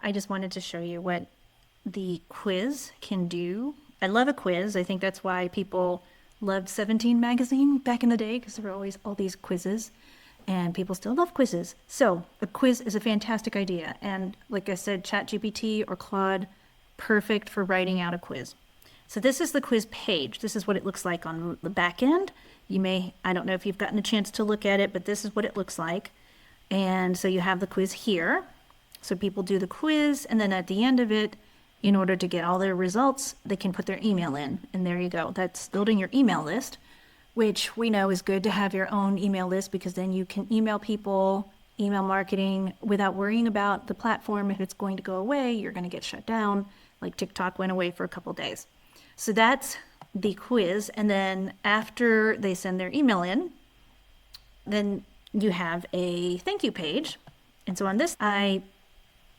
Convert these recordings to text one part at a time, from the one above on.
I just wanted to show you what the quiz can do. I love a quiz. I think that's why people loved 17 magazine back in the day, because there were always all these quizzes, and people still love quizzes. So a quiz is a fantastic idea. And like I said, ChatGPT or Claude, perfect for writing out a quiz. So this is the quiz page. This is what it looks like on the back end. I don't know if you've gotten a chance to look at it, but this is what it looks like. And so you have the quiz here. So people do the quiz, and then at the end of it, in order to get all their results, they can put their email in. And there you go. That's building your email list, which we know is good to have your own email list, because then you can email people, email marketing, without worrying about the platform. If it's going to go away, you're going to get shut down, like TikTok went away for a couple days. So that's the quiz. And then after they send their email in, then you have a thank you page. And so on this, I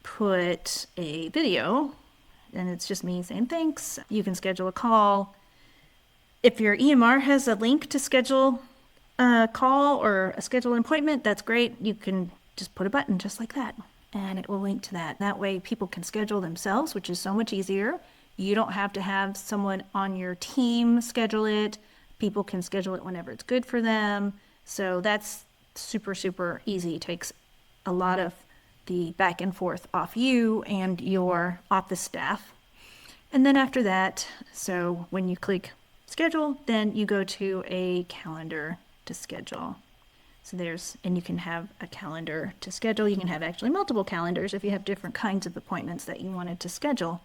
put a video, and it's just me saying thanks. You can schedule a call. If your EMR has a link to schedule a call or schedule an appointment, that's great. You can just put a button just like that, and it will link to that. That way people can schedule themselves, which is so much easier. You don't have to have someone on your team schedule it. People can schedule it whenever it's good for them. So that's super, super easy. It takes a lot of the back and forth off you and your office staff. And then after that, so when you click schedule, then you go to a calendar to schedule. So and you can have a calendar to schedule. You can have actually multiple calendars if you have different kinds of appointments that you wanted to schedule.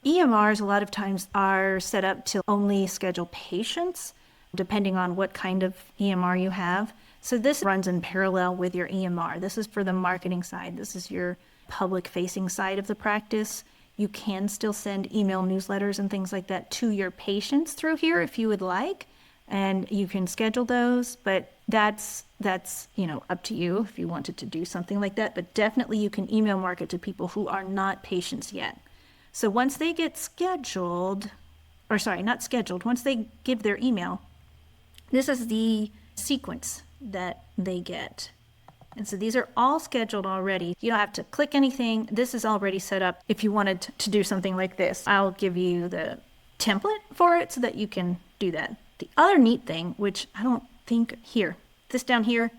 EMRs a lot of times are set up to only schedule patients, depending on what kind of EMR you have. So this runs in parallel with your EMR. This is for the marketing side. This is your public-facing side of the practice. You can still send email newsletters and things like that to your patients through here if you would like, and you can schedule those, but that's up to you if you wanted to do something like that. But definitely you can email market to people who are not patients yet. So once they get scheduled, once they give their email, this is the sequence that they get. And so these are all scheduled already. You don't have to click anything. This is already set up if you wanted to do something like this. I'll give you the template for it so that you can do that. The other neat thing, which I don't think this down here,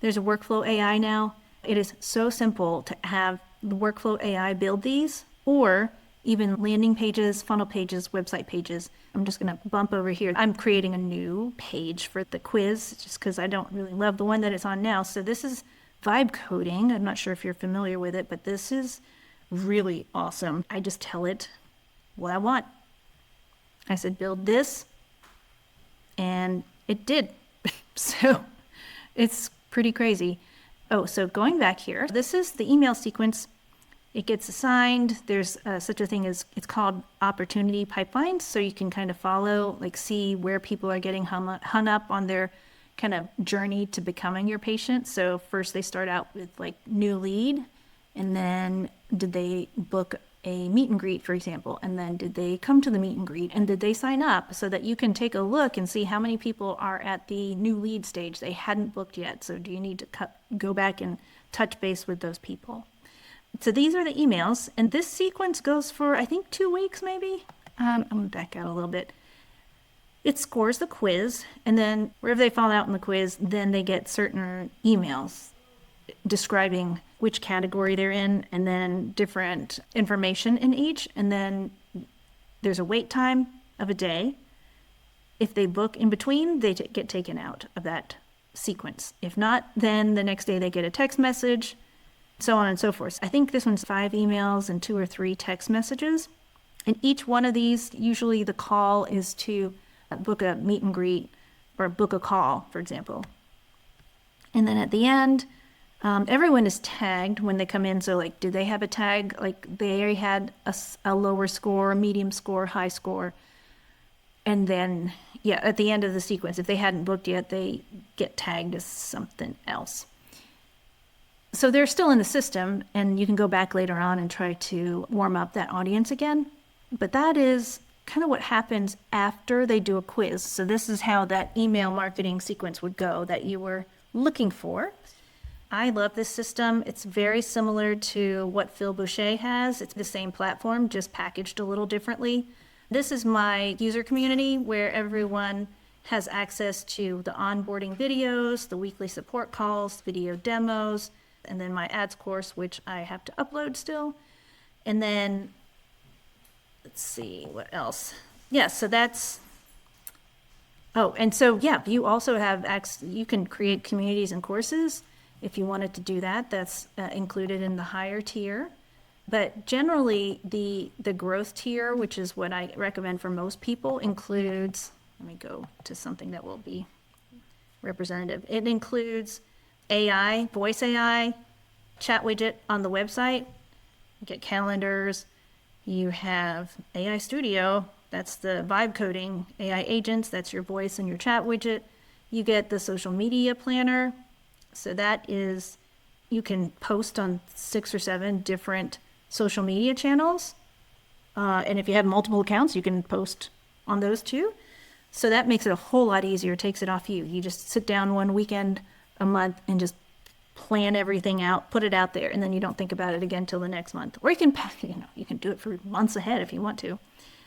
there's a Workflow AI now. It is so simple to have the Workflow AI build these, or even landing pages, funnel pages, website pages. I'm just going to bump over here. I'm creating a new page for the quiz just because I don't really love the one that it's on now. So this is Vibe Coding. I'm not sure if you're familiar with it, but this is really awesome. I just tell it what I want. I said, build this, and it did. So it's pretty crazy. Oh, so going back here, this is the email sequence. It gets assigned. There's such a thing as, it's called opportunity pipelines. So you can kind of follow, see where people are getting hung up on their kind of journey to becoming your patient. So first they start out with new lead, and then did they book a meet and greet, for example, and then did they come to the meet and greet, and did they sign up, so that you can take a look and see how many people are at the new lead stage they hadn't booked yet. So do you need to go back and touch base with those people? So these are the emails, and this sequence goes for, I think, 2 weeks maybe. I'm going to back out a little bit. It scores the quiz, and then wherever they fall out in the quiz, then they get certain emails describing which category they're in, and then different information in each. And then there's a wait time of a day. If they book in between, they get taken out of that sequence. If not, then the next day they get a text message, so on and so forth. I think this one's 5 emails and 2 or 3 text messages. And each one of these, usually the call is to book a meet and greet or book a call, for example. And then at the end, everyone is tagged when they come in. So do they have a tag? They already had a lower score, a medium score, high score. And then, at the end of the sequence, if they hadn't booked yet, they get tagged as something else. So they're still in the system, and you can go back later on and try to warm up that audience again. But that is kind of what happens after they do a quiz. So this is how that email marketing sequence would go that you were looking for. I love this system. It's very similar to what Phil Boucher has. It's the same platform, just packaged a little differently. This is my user community where everyone has access to the onboarding videos, the weekly support calls, video demos, and then my ads course, which I have to upload still. And then, let's see, what else? Yeah, so that's, oh, and so, yeah, you also have you can create communities and courses. If you wanted to do that, that's included in the higher tier. But generally, the growth tier, which is what I recommend for most people, includes, let me go to something that will be representative. It includes AI, voice AI, chat widget on the website. You get calendars. You have AI Studio. That's the vibe coding. AI agents, that's your voice and your chat widget. You get the social media planner. So that is, you can post on 6 or 7 different social media channels. And if you have multiple accounts, you can post on those too. So that makes it a whole lot easier, takes it off you. You just sit down one weekend a month and just plan everything out, put it out there, and then you don't think about it again till the next month. Or you can, you can do it for months ahead if you want to.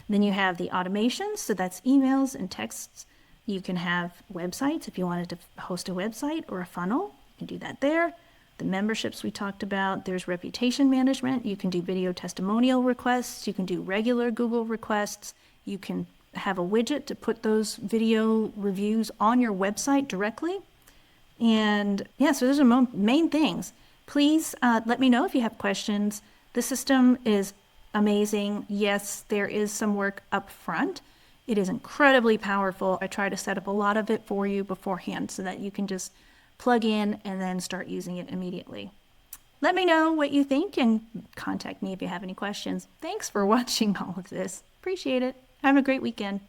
Then you have the automations, so that's emails and texts. You can have websites if you wanted to host a website or a funnel. You can do that there. The memberships we talked about. There's reputation management. You can do video testimonial requests. You can do regular Google requests. You can have a widget to put those video reviews on your website directly. And yeah, so those are main things. Please let me know if you have questions. The system is amazing. Yes, there is some work up front. It is incredibly powerful. I try to set up a lot of it for you beforehand so that you can just plug in and then start using it immediately. Let me know what you think and contact me if you have any questions. Thanks for watching all of this. Appreciate it. Have a great weekend.